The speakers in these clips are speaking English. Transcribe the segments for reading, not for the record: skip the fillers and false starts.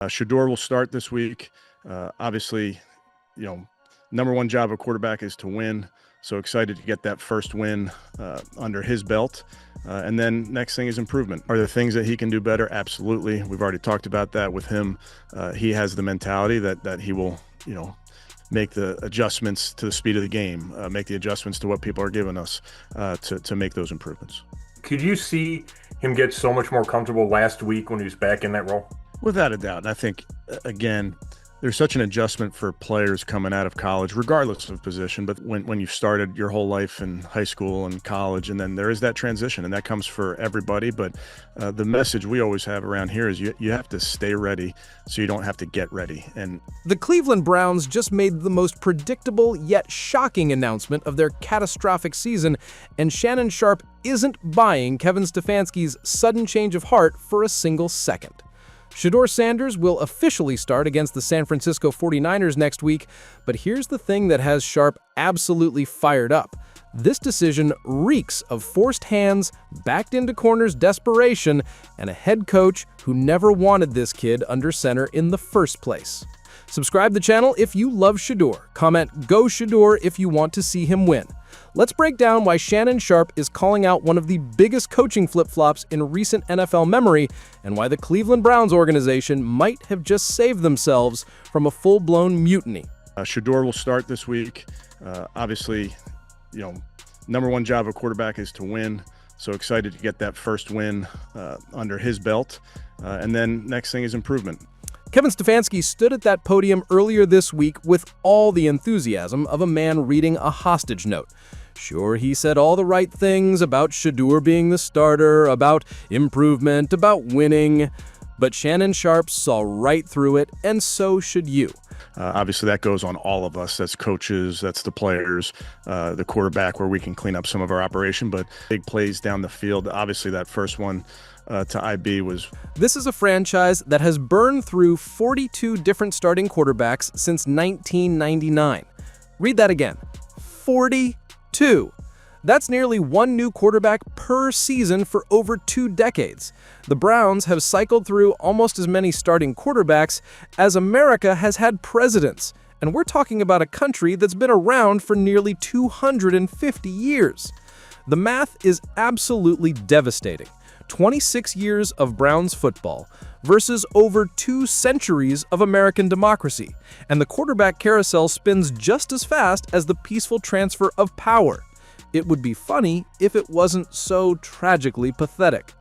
Shedeur will start this week. Obviously, number one job of quarterback is to win. So excited to get that first win under his belt. And then next thing is improvement. Are there things that he can do better? Absolutely. We've already talked about that with him. He has the mentality that he will, make the adjustments to the speed of the game, make the adjustments to what people are giving us to make those improvements. Could you see him get so much more comfortable last week when he was back in that role? Without a doubt. I think, again, there's such an adjustment for players coming out of college, regardless of position. But when you've started your whole life in high school and college, and then there is that transition, and that comes for everybody. But the message we always have around here is you have to stay ready so you don't have to get ready. And the Cleveland Browns just made the most predictable yet shocking announcement of their catastrophic season, and Shannon Sharpe isn't buying Kevin Stefanski's sudden change of heart for a single second. Shedeur Sanders will officially start against the San Francisco 49ers next week, but here's the thing that has Sharpe absolutely fired up. This decision reeks of forced hands, backed into corners desperation, and a head coach who never wanted this kid under center in the first place. Subscribe to the channel if you love Shedeur. Comment "Go Shedeur" if you want to see him win. Let's break down why Shannon Sharpe is calling out one of the biggest coaching flip-flops in recent NFL memory, and why the Cleveland Browns organization might have just saved themselves from a full-blown mutiny. Shedeur will start this week. Obviously, number one job of quarterback is to win. So excited to get that first win under his belt. And then next thing is improvement. Kevin Stefanski stood at that podium earlier this week with all the enthusiasm of a man reading a hostage note. Sure, he said all the right things about Shedeur being the starter, about improvement, about winning, but Shannon Sharpe saw right through it, and so should you. Obviously, that goes on all of us. That's coaches, that's the players, the quarterback, where we can clean up some of our operation, but big plays down the field. Obviously, that first one to IB was... This is a franchise that has burned through 42 different starting quarterbacks since 1999. Read that again. 42. That's nearly one new quarterback per season for over 2 decades. The Browns have cycled through almost as many starting quarterbacks as America has had presidents. And we're talking about a country that's been around for nearly 250 years. The math is absolutely devastating. 26 years of Browns football versus over 2 centuries of American democracy. And the quarterback carousel spins just as fast as the peaceful transfer of power. It would be funny if it wasn't so tragically pathetic.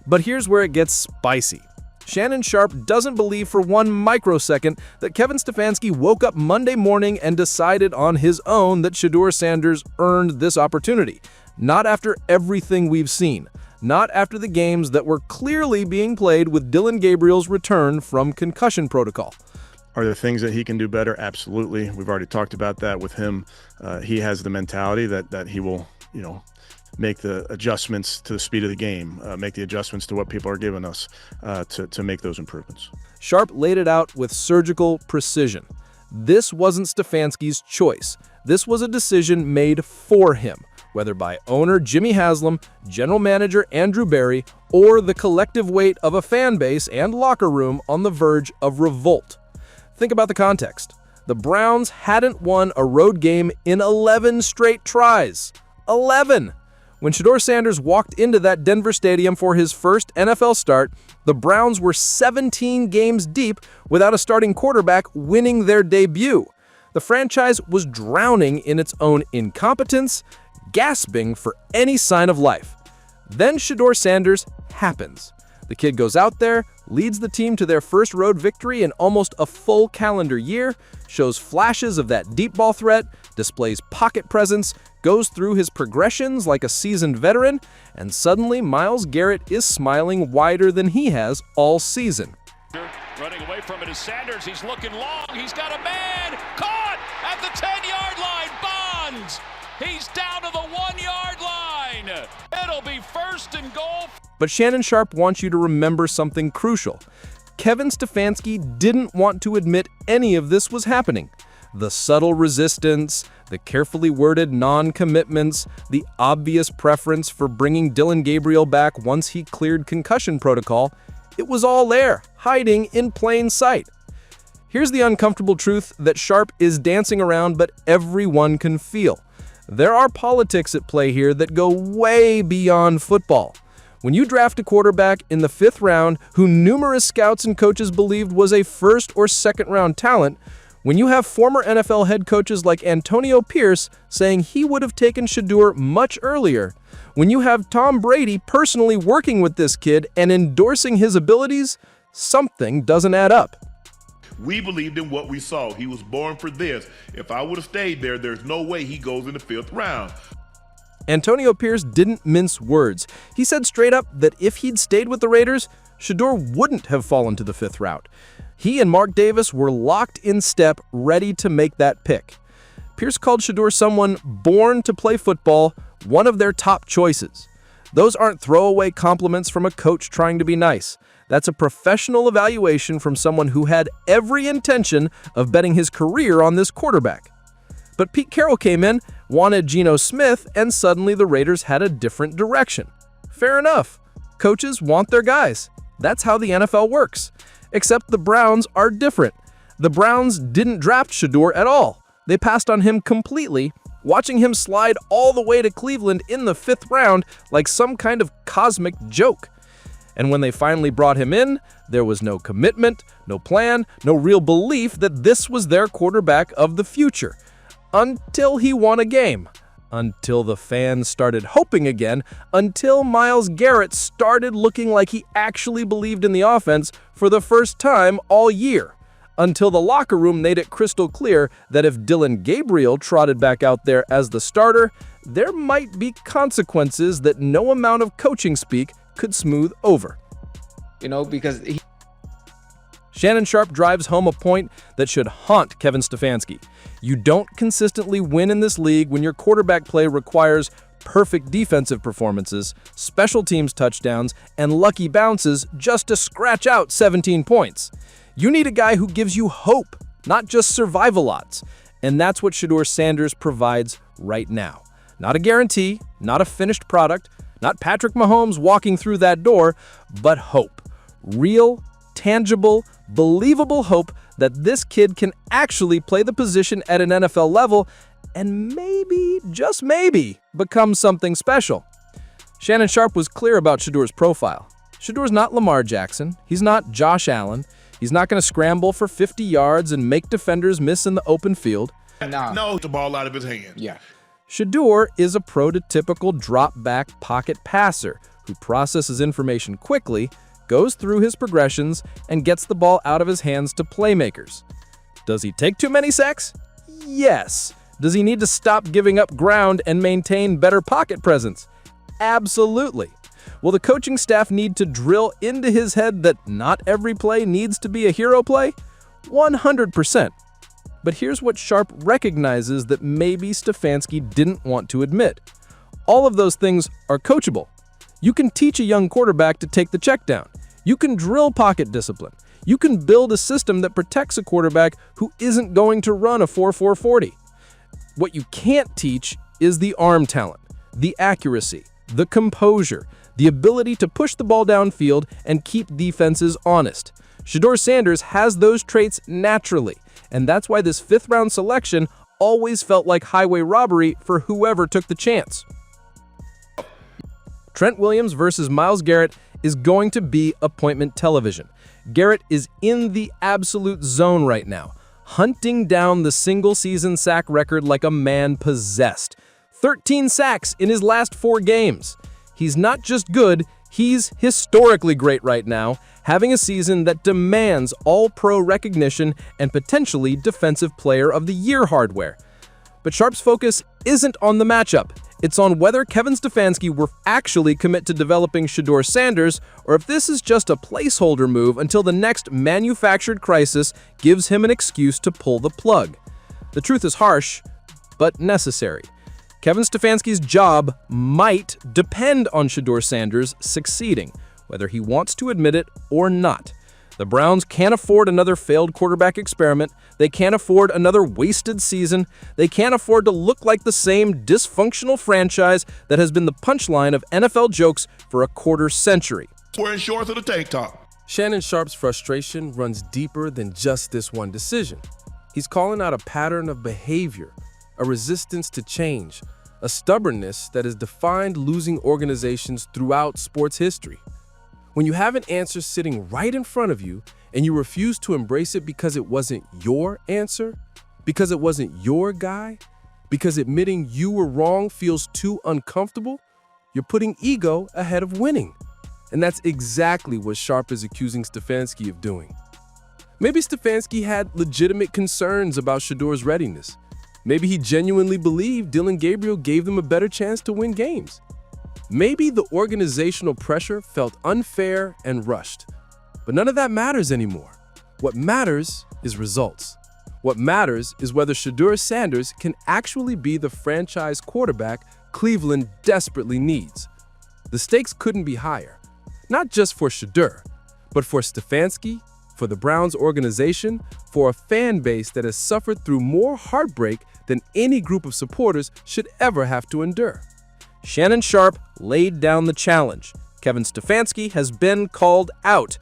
But here's where it gets spicy. Shannon Sharpe doesn't believe for 1 microsecond that Kevin Stefanski woke up Monday morning and decided on his own that Shedeur Sanders earned this opportunity. Not after everything we've seen. Not after the games that were clearly being played with Dillon Gabriel's return from concussion protocol. Are there things that he can do better? Absolutely. We've already talked about that with him. He has the mentality that he will, make the adjustments to the speed of the game, make the adjustments to what people are giving us to make those improvements. Sharpe laid it out with surgical precision. This wasn't Stefanski's choice. This was a decision made for him, whether by owner Jimmy Haslam, general manager Andrew Berry, or the collective weight of a fan base and locker room on the verge of revolt. Think about the context. The Browns hadn't won a road game in 11 straight tries. 11! When Shedeur Sanders walked into that Denver stadium for his first NFL start, the Browns were 17 games deep without a starting quarterback winning their debut. The franchise was drowning in its own incompetence, gasping for any sign of life. Then Shedeur Sanders happens. The kid goes out there, leads the team to their first road victory in almost a full calendar year, shows flashes of that deep ball threat, displays pocket presence, goes through his progressions like a seasoned veteran, and suddenly Myles Garrett is smiling wider than he has all season. Running away from it is Sanders. He's looking long. He's got a man caught at the 10-yard line. Bonds. He's down to the 1-yard line. It'll be first and goal. But Shannon Sharpe wants you to remember something crucial. Kevin Stefanski didn't want to admit any of this was happening. The subtle resistance, the carefully worded non-commitments, the obvious preference for bringing Dillon Gabriel back once he cleared concussion protocol, It was all there, hiding in plain sight. Here's the uncomfortable truth that Sharpe is dancing around, but everyone can feel. There are politics at play here that go way beyond football. When you draft a quarterback in the 5th round who numerous scouts and coaches believed was a 1st or 2nd round talent, when you have former NFL head coaches like Antonio Pierce saying he would have taken Shedeur much earlier, when you have Tom Brady personally working with this kid and endorsing his abilities, something doesn't add up. We believed in what we saw. He was born for this. If I would have stayed there, there's no way he goes in the 5th round. Antonio Pierce didn't mince words. He said straight up that if he'd stayed with the Raiders, Shedeur wouldn't have fallen to the 5th round. He and Mark Davis were locked in step, ready to make that pick. Pierce called Shedeur someone born to play football, one of their top choices. Those aren't throwaway compliments from a coach trying to be nice. That's a professional evaluation from someone who had every intention of betting his career on this quarterback. But Pete Carroll came in, wanted Geno Smith, and suddenly the Raiders had a different direction. Fair enough. Coaches want their guys. That's how the NFL works. Except the Browns are different. The Browns didn't draft Shedeur at all. They passed on him completely, watching him slide all the way to Cleveland in the 5th round like some kind of cosmic joke. And when they finally brought him in, there was no commitment, no plan, no real belief that this was their quarterback of the future. Until he won a game. Until the fans started hoping again. Until Myles Garrett started looking like he actually believed in the offense for the first time all year. Until the locker room made it crystal clear that if Dylan Gabriel trotted back out there as the starter, there might be consequences that no amount of coaching speak could smooth over. Because Shannon Sharpe drives home a point that should haunt Kevin Stefanski. You don't consistently win in this league when your quarterback play requires perfect defensive performances, special teams touchdowns, and lucky bounces just to scratch out 17 points. You need a guy who gives you hope, not just survival odds. And that's what Shedeur Sanders provides right now. Not a guarantee, not a finished product, not Patrick Mahomes walking through that door, but hope. Real, tangible, believable hope that this kid can actually play the position at an NFL level and maybe, just maybe, become something special. Shannon Sharpe was clear about Shedeur's profile. Shedeur's not Lamar Jackson. He's not Josh Allen. He's not going to scramble for 50 yards and make defenders miss in the open field. No, the ball out of his hand. Yeah. Shedeur is a prototypical drop-back pocket passer who processes information quickly, goes through his progressions, and gets the ball out of his hands to playmakers. Does he take too many sacks? Yes. Does he need to stop giving up ground and maintain better pocket presence? Absolutely. Will the coaching staff need to drill into his head that not every play needs to be a hero play? 100%. But here's what Sharpe recognizes that maybe Stefanski didn't want to admit. All of those things are coachable. You can teach a young quarterback to take the check down. You can drill pocket discipline. You can build a system that protects a quarterback who isn't going to run a 4.4 40. What you can't teach is the arm talent, the accuracy, the composure, the ability to push the ball downfield and keep defenses honest. Shedeur Sanders has those traits naturally, and that's why this 5th round selection always felt like highway robbery for whoever took the chance. Trent Williams versus Myles Garrett is going to be appointment television. Garrett is in the absolute zone right now, hunting down the single-season sack record like a man possessed. 13 sacks in his last 4 games. He's not just good, he's historically great right now, having a season that demands all-pro recognition and potentially Defensive Player of the Year hardware. But Sharpe's focus isn't on the matchup. It's on whether Kevin Stefanski will actually commit to developing Shedeur Sanders, or if this is just a placeholder move until the next manufactured crisis gives him an excuse to pull the plug. The truth is harsh, but necessary. Kevin Stefanski's job might depend on Shedeur Sanders succeeding, whether he wants to admit it or not. The Browns can't afford another failed quarterback experiment. They can't afford another wasted season. They can't afford to look like the same dysfunctional franchise that has been the punchline of NFL jokes for a quarter century. Wearing shorts or the tank top. Shannon Sharpe's frustration runs deeper than just this one decision. He's calling out a pattern of behavior, a resistance to change, a stubbornness that has defined losing organizations throughout sports history. When you have an answer sitting right in front of you and you refuse to embrace it because it wasn't your answer, because it wasn't your guy, because admitting you were wrong feels too uncomfortable, you're putting ego ahead of winning. And that's exactly what Sharpe is accusing Stefanski of doing. Maybe Stefanski had legitimate concerns about Shedeur's readiness. Maybe he genuinely believed Dillon Gabriel gave them a better chance to win games. Maybe the organizational pressure felt unfair and rushed. But none of that matters anymore. What matters is results. What matters is whether Shedeur Sanders can actually be the franchise quarterback Cleveland desperately needs. The stakes couldn't be higher. Not just for Shedeur, but for Stefanski, for the Browns organization, for a fan base that has suffered through more heartbreak than any group of supporters should ever have to endure. Shannon Sharpe laid down the challenge. Kevin Stefanski has been called out.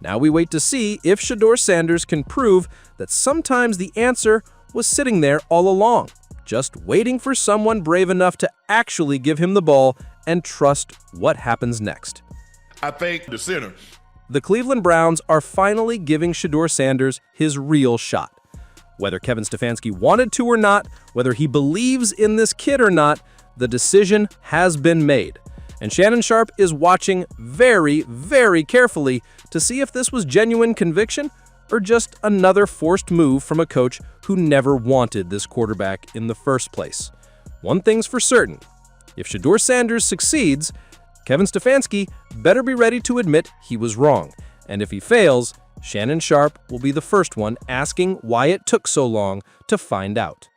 Now we wait to see if Shedeur Sanders can prove that sometimes the answer was sitting there all along, just waiting for someone brave enough to actually give him the ball and trust what happens next. I think the center. The Cleveland Browns are finally giving Shedeur Sanders his real shot. Whether Kevin Stefanski wanted to or not, whether he believes in this kid or not, the decision has been made. And Shannon Sharpe is watching very, very carefully to see if this was genuine conviction or just another forced move from a coach who never wanted this quarterback in the first place. One thing's for certain, if Shedeur Sanders succeeds, Kevin Stefanski better be ready to admit he was wrong. And if he fails, Shannon Sharpe will be the first one asking why it took so long to find out.